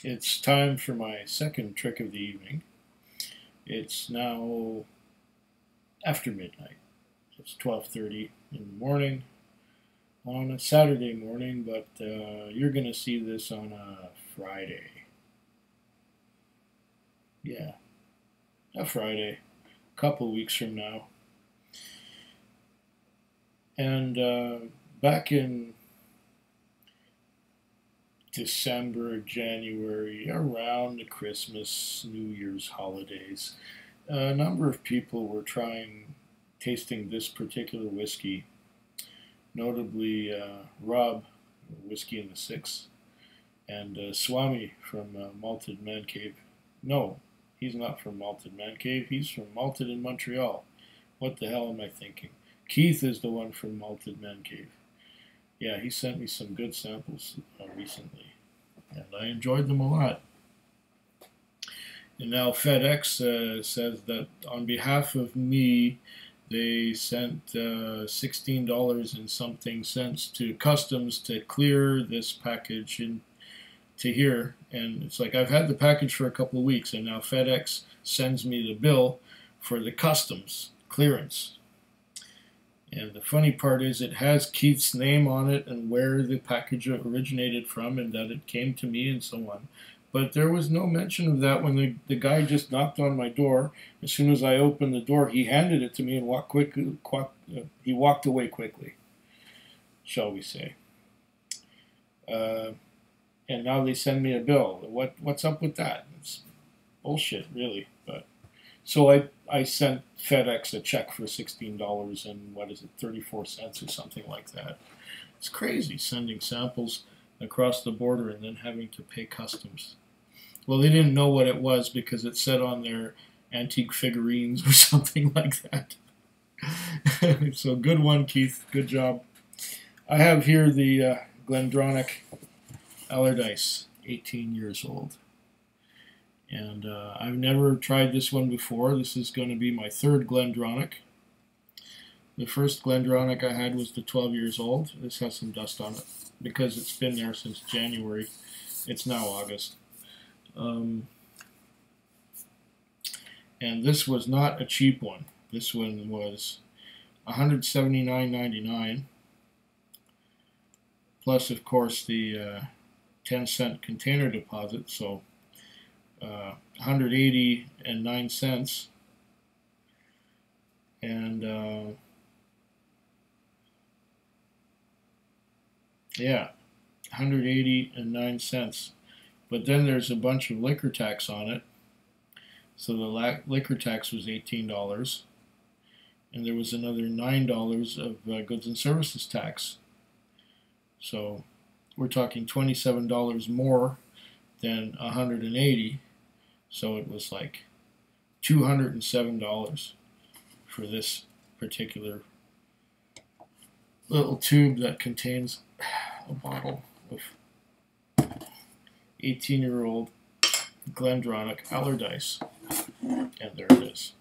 It's time for my second trick of the evening. It's now after midnight. It's 12:30 in the morning on a Saturday morning, but you're going to see this on a Friday. Yeah, a Friday, a couple weeks from now. And back in December, January, around the Christmas, New Year's holidays, a number of people were tasting this particular whiskey, notably Rob, Whiskey in the Six, and Swami from Malted Man Cave. No, he's not from Malted Man Cave, he's from Malted in Montreal. What the hell am I thinking? Keith is the one from Malted Man Cave. Yeah, he sent me some good samples recently, and I enjoyed them a lot. And now FedEx says that on behalf of me, they sent $16 and something cents to customs to clear this package to here. And it's like, I've had the package for a couple of weeks, and now FedEx sends me the bill for the customs clearance. And the funny part is it has Keith's name on it and where the package originated from and that it came to me and so on. But there was no mention of that when the guy just knocked on my door. As soon as I opened the door, he handed it to me and he walked away quickly, shall we say. And now they send me a bill. What's up with that? It's bullshit, really. But so I sent FedEx a check for $16 and what is it, 34 cents or something like that. It's crazy sending samples across the border and then having to pay customs. Well, they didn't know what it was because it said on their antique figurines or something like that. So good one, Keith. Good job. I have here the GlenDronach Allardice, 18 years old. And I've never tried this one before. This is going to be my third GlenDronach. The first GlenDronach I had was the 12 years old. This has some dust on it because it's been there since January. It's now August. And this was not a cheap one. This one was $179.99 plus, of course, the 10-cent container deposit. So 180.09 cents, and yeah, 180.09 cents. But then there's a bunch of liquor tax on it, so the liquor tax was $18, and there was another $9 of goods and services tax. So we're talking $27 more than 180. So it was like $207 for this particular little tube that contains a bottle of 18-year-old GlenDronach Allardice. And there it is.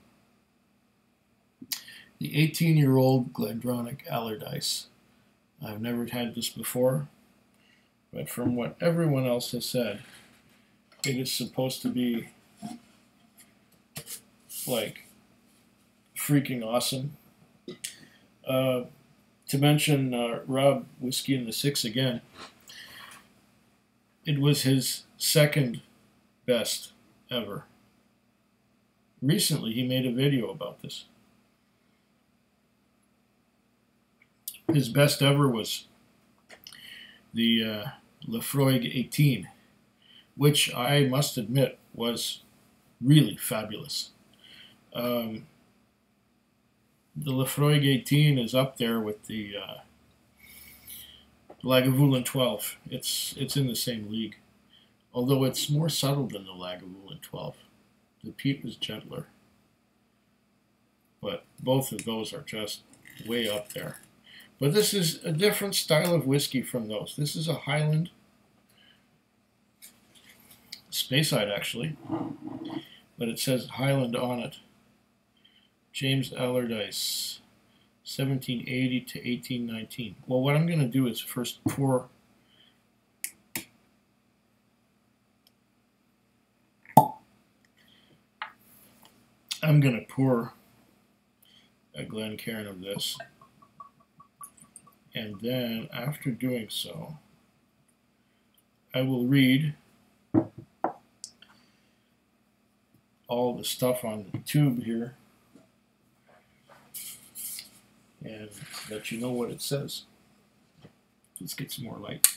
The 18-year-old GlenDronach Allardice. I've never had this before, but from what everyone else has said, it is supposed to be like freaking awesome. To mention Rob Whiskey in the Six again, it was his second best ever. Recently he made a video about this. His best ever was the Laphroaig 18, which I must admit was really fabulous. The Laphroaig 18 is up there with the Lagavulin 12. It's in the same league, although it's more subtle than the Lagavulin 12. The peat was gentler, but both of those are just way up there. But this is a different style of whiskey from those. This is a Highland Speyside, actually, but it says Highland on it. James Allardice, 1780 to 1819. Well, what I'm going to do is first pour I'm going to pour a Glencairn of this, and then after doing so, I will read all the stuff on the tube here and let you know what it says. Let's get some more light.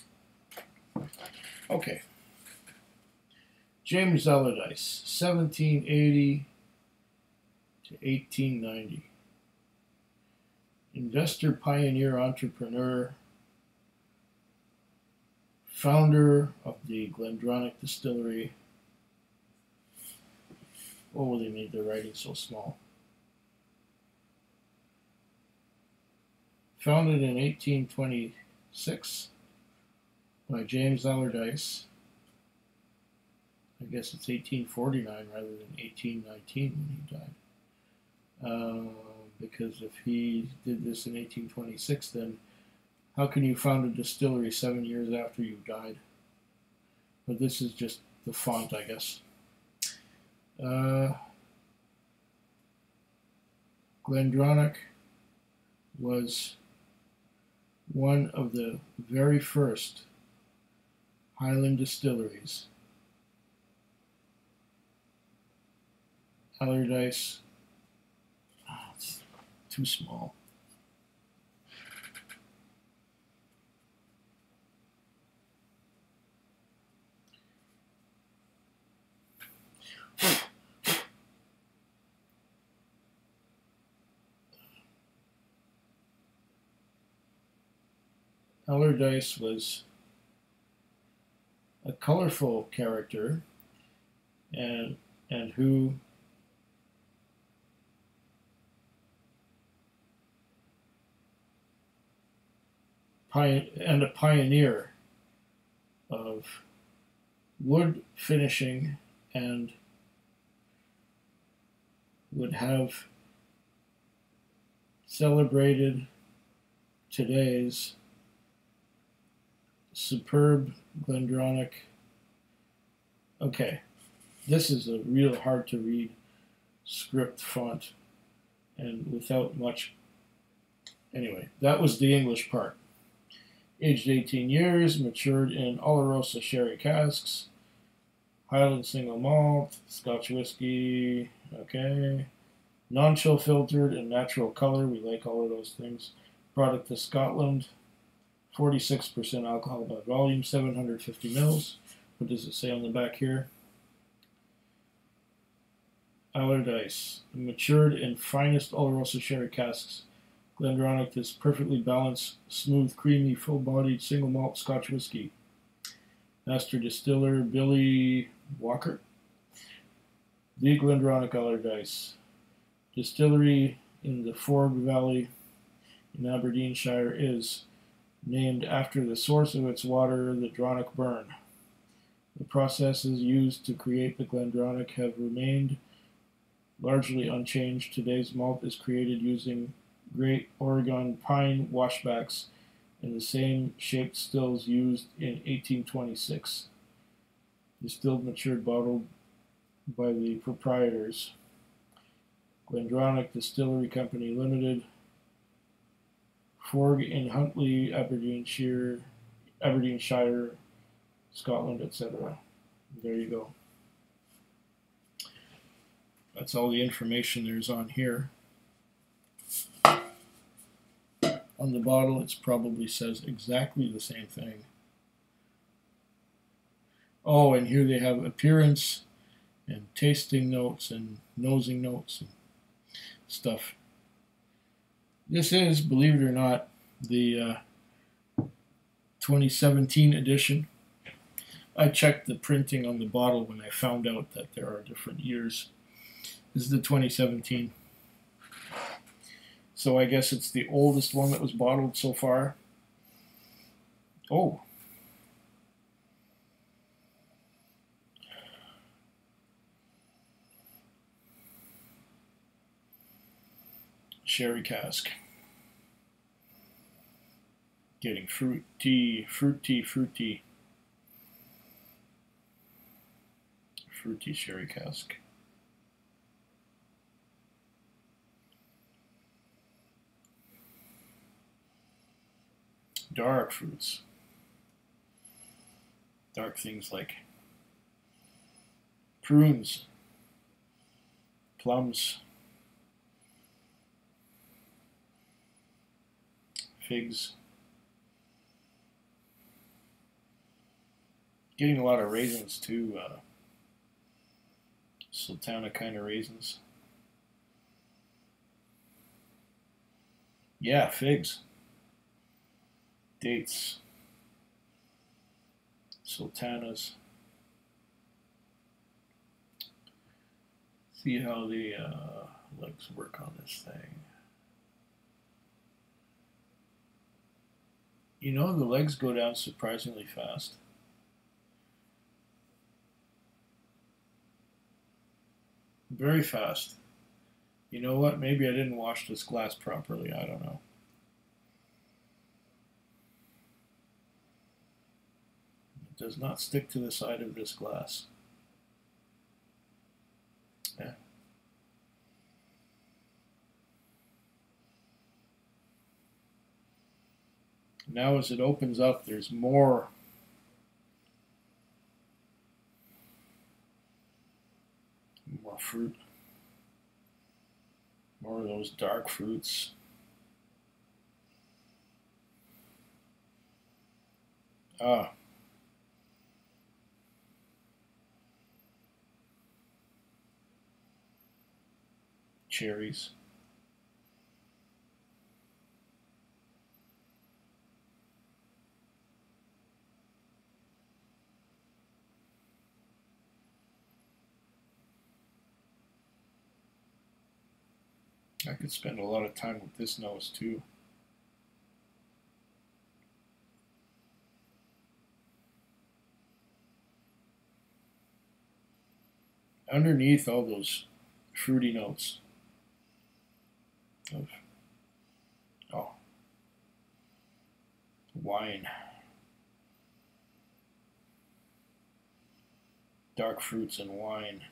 Okay. James Allardice, 1780 to 1890. Investor, pioneer, entrepreneur, founder of the GlenDronach distillery. Oh, they made their writing so small. Founded in 1826 by James Allardice. I guess it's 1849 rather than 1819 when he died. Because if he did this in 1826, then how can you found a distillery 7 years after you died? But this is just the font, I guess. GlenDronach was one of the very first Highland distilleries. Allardice, it's too small. Allardice was a colorful character and who a pioneer of wood finishing, and would have celebrated today's superb GlenDronach. Okay, this is a real hard to read script font and without much. Anyway, that was the English part. Aged 18 years, matured in Allardice sherry casks, Highland single malt, Scotch whisky, okay. Non-chill filtered and natural color, we like all of those things. Product to Scotland, 46% alcohol by volume, 750 mils. What does it say on the back here? Allardice, matured in finest Allardice sherry casks. GlenDronach is perfectly balanced, smooth, creamy, full-bodied single malt Scotch whisky. Master distiller Billy Walker. The GlenDronach Allardice distillery in the Forg Valley in Aberdeenshire is named after the source of its water, the Dronach Burn. The processes used to create the GlenDronach have remained largely unchanged. Today's malt is created using Great Oregon pine washbacks in the same shaped stills used in 1826. Distilled, matured, bottled by the proprietors. GlenDronach Distillery Company Limited, Forg in Huntly, Aberdeenshire, Scotland, etc. There you go. That's all the information there's on here. On the bottle, it probably says exactly the same thing. Oh, and here they have appearance and tasting notes and nosing notes and stuff. This is, believe it or not, the 2017 edition. I checked the printing on the bottle when I found out that there are different years. This is the 2017. So I guess it's the oldest one that was bottled so far. Oh. Sherry cask. Getting fruity. Fruity sherry cask. dark fruits. Dark things like prunes, plums, figs. Getting a lot of raisins too. Sultana kind of raisins. Yeah, figs. Dates. Sultanas. See how the legs work on this thing. You know, the legs go down surprisingly fast. Very fast. You know what? Maybe I didn't wash this glass properly. I don't know. It does not stick to the side of this glass. Yeah. Now as it opens up, there's more fruit. More of those dark fruits. Ah. Cherries. I could spend a lot of time with this nose too. Underneath all those fruity notes of wine, dark fruits and wine.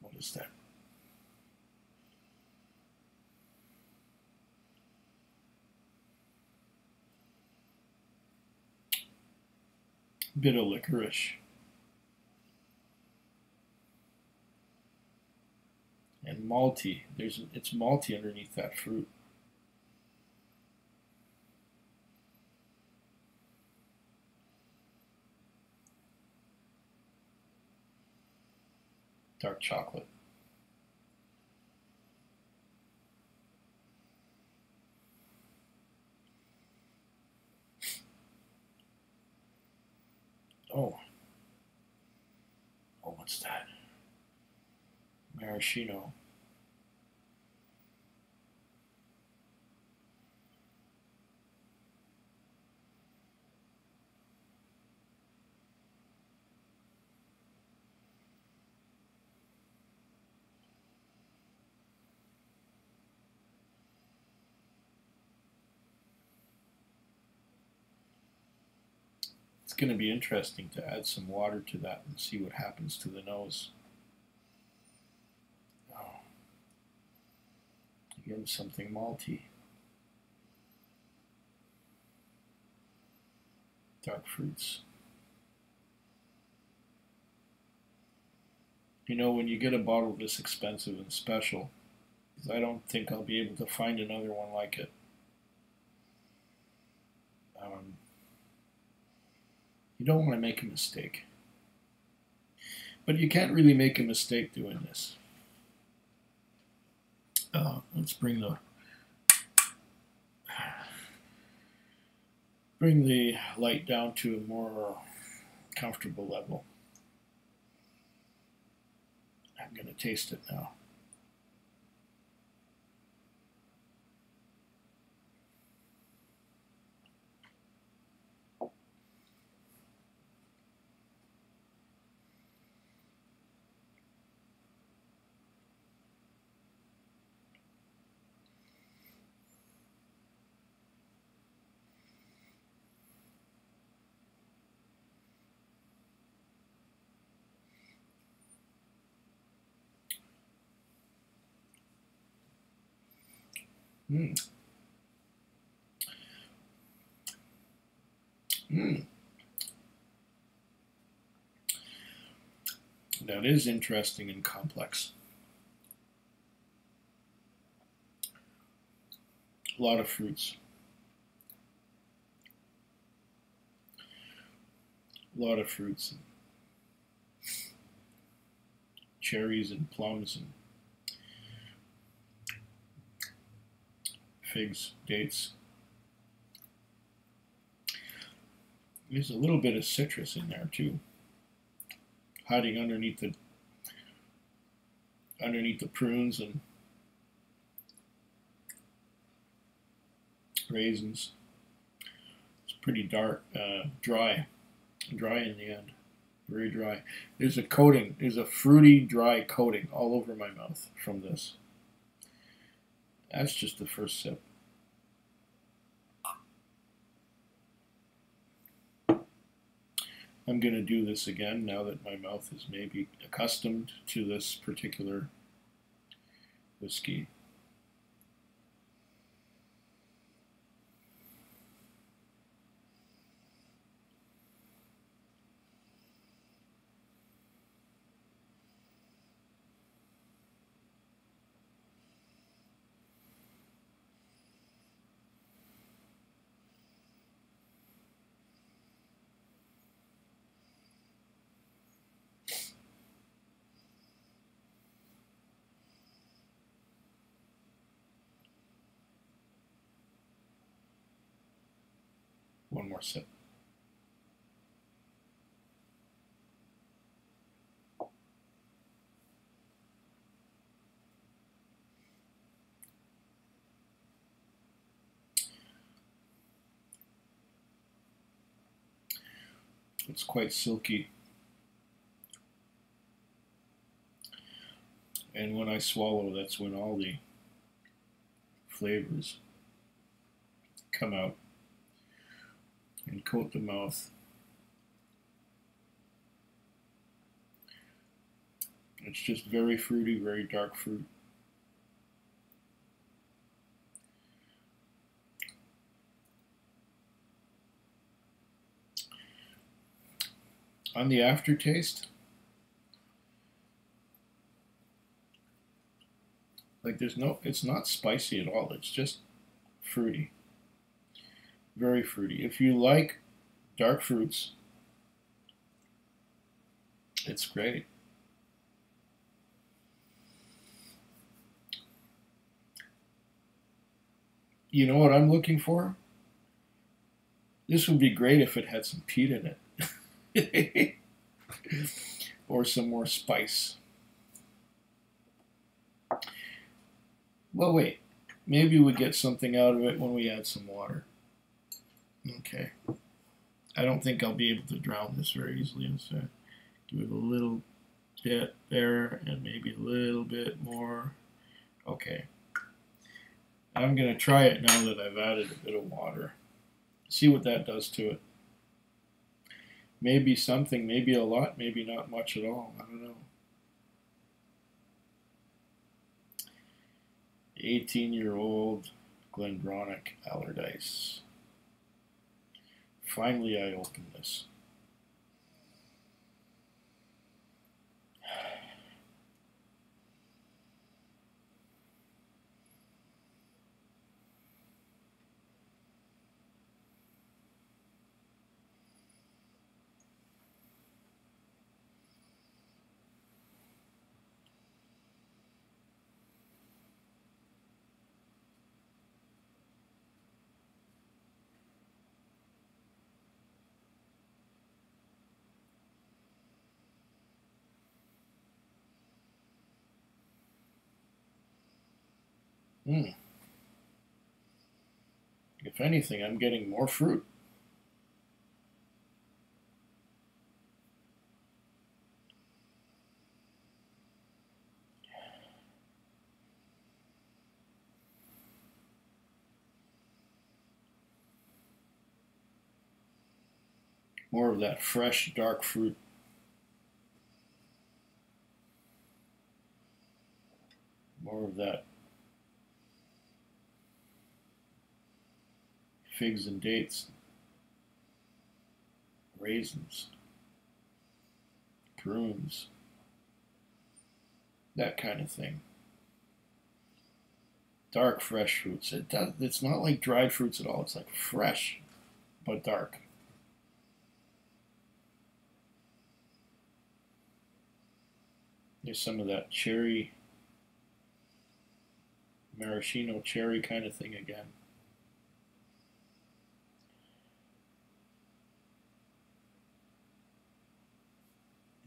What is that? Bit of licorice. And malty. It's malty underneath that fruit. Dark chocolate. Oh, what's that? Maraschino. It's going to be interesting to add some water to that and see what happens to the nose. Oh. Again, something malty. Dark fruits. You know, when you get a bottle this expensive and special, I don't think I'll be able to find another one like it. You don't want to make a mistake. But you can't really make a mistake doing this. Let's bring the light down to a more comfortable level. I'm going to taste it now. Mm. Mm. That is interesting and complex. A lot of fruits. A lot of fruits. Cherries and plums and figs, dates. There's a little bit of citrus in there too, hiding underneath the prunes and raisins. It's pretty dark, dry in the end, very dry. There's a coating, there's a fruity, dry coating all over my mouth from this. That's just the first sip. I'm going to do this again now that my mouth is maybe accustomed to this particular whiskey. One more sip. It's quite silky. And when I swallow, that's when all the flavors come out and coat the mouth. It's just very fruity, very dark fruit. On the aftertaste, like it's not spicy at all. It's just fruity, very fruity. If you like dark fruits, it's great. You know what I'm looking for? This would be great if it had some peat in it. Or some more spice. Well, wait. Maybe we get something out of it when we add some water. Okay. I don't think I'll be able to drown this very easily. Let's give it a little bit there and maybe a little bit more. Okay. I'm going to try it now that I've added a bit of water. See what that does to it. Maybe something, maybe a lot, maybe not much at all. I don't know. 18-year-old GlenDronach Allardice. Finally, I opened this. Mm. If anything, I'm getting more fruit. More of that fresh, dark fruit. More of that figs and dates, raisins, prunes, that kind of thing. Dark fresh fruits. It's not like dried fruits at all. It's like fresh, but dark. There's some of that cherry, maraschino cherry kind of thing again.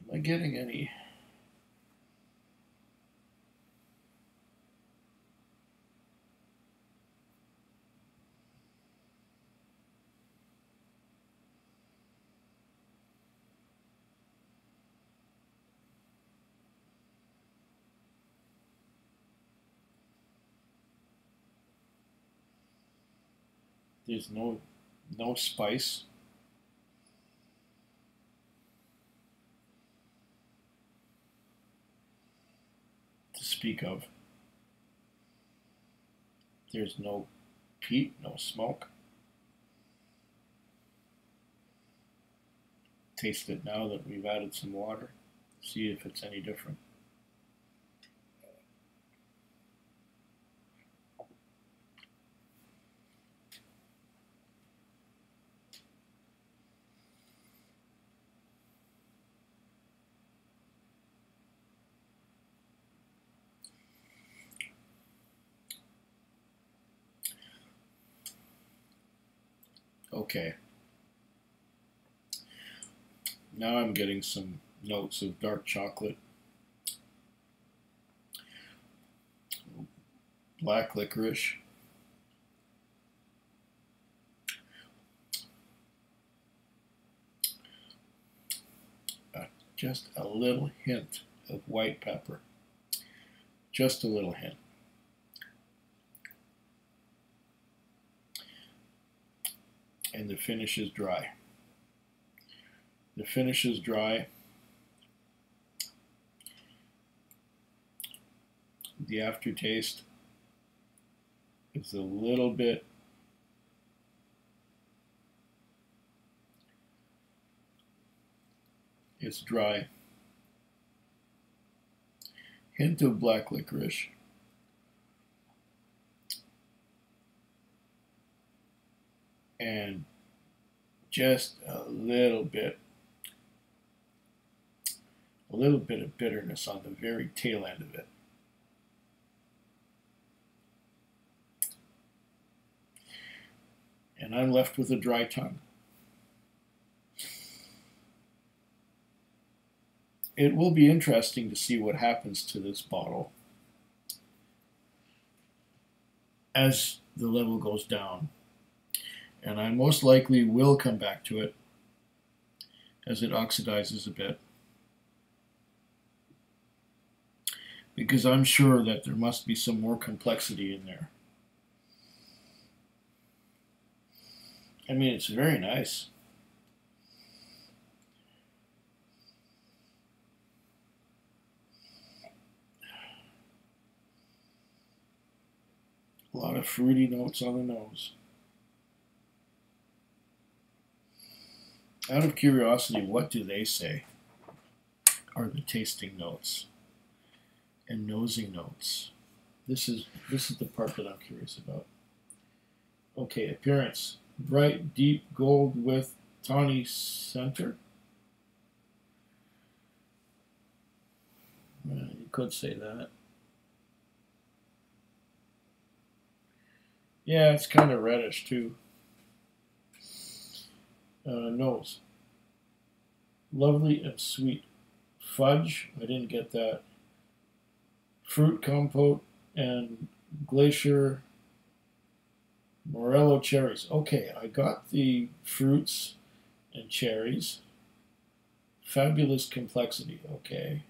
Am I getting any? There's no spice. To speak of. There's no peat, no smoke. Taste it now that we've added some water. See if it's any different. Okay. Now I'm getting some notes of dark chocolate, black licorice, just a little hint of white pepper, just a little hint. And the finish is dry. The finish is dry. The aftertaste is a little bit it's dry. Hint of black licorice. And just a little bit of bitterness on the very tail end of it. And I'm left with a dry tongue. It will be interesting to see what happens to this bottle as the level goes down. And I most likely will come back to it as it oxidizes a bit, because I'm sure that there must be some more complexity in there. I mean, it's very nice. A lot of fruity notes on the nose. Out of curiosity, what do they say are the tasting notes and nosing notes? This is the part that I'm curious about. Okay, appearance. Bright, deep gold with tawny center. You could say that. Yeah, it's kind of reddish too. Nose. Lovely and sweet. Fudge, I didn't get that. Fruit compote and glacier morello cherries. Okay, I got the fruits and cherries. Fabulous complexity. Okay.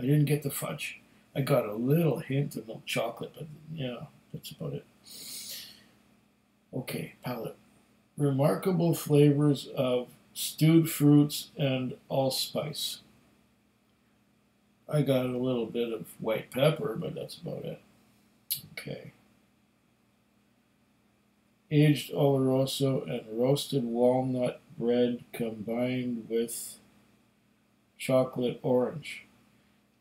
I didn't get the fudge. I got a little hint of milk chocolate, but yeah, that's about it. Okay, palate. Remarkable flavors of stewed fruits and allspice. I got a little bit of white pepper, but that's about it. Okay. aged Oloroso and roasted walnut bread combined with chocolate orange.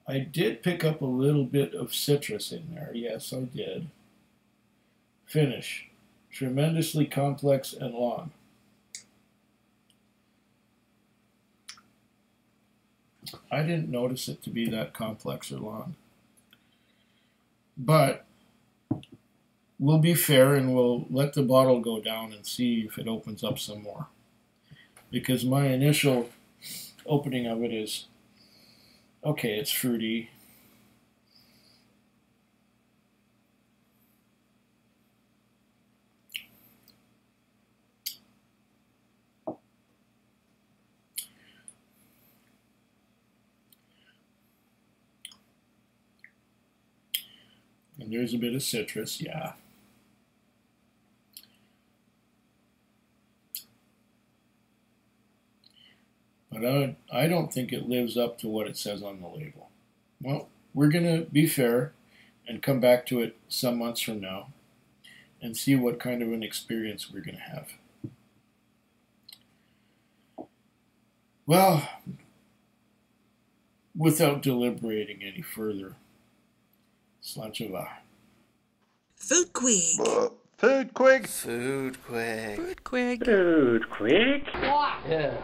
I did pick up a little bit of citrus in there. Yes, I did. Finish. Tremendously complex and long. I didn't notice it to be that complex or long. But we'll be fair and we'll let the bottle go down and see if it opens up some more. Because my initial opening of it is, okay, it's fruity. And there's a bit of citrus, yeah. But I don't think it lives up to what it says on the label. Well, we're going to be fair and come back to it some months from now and see what kind of an experience we're going to have. Well, without deliberating any further, Slancheva. Food Quig. Food Quig. Food Quig. Food Quig. Food Quig. Yeah.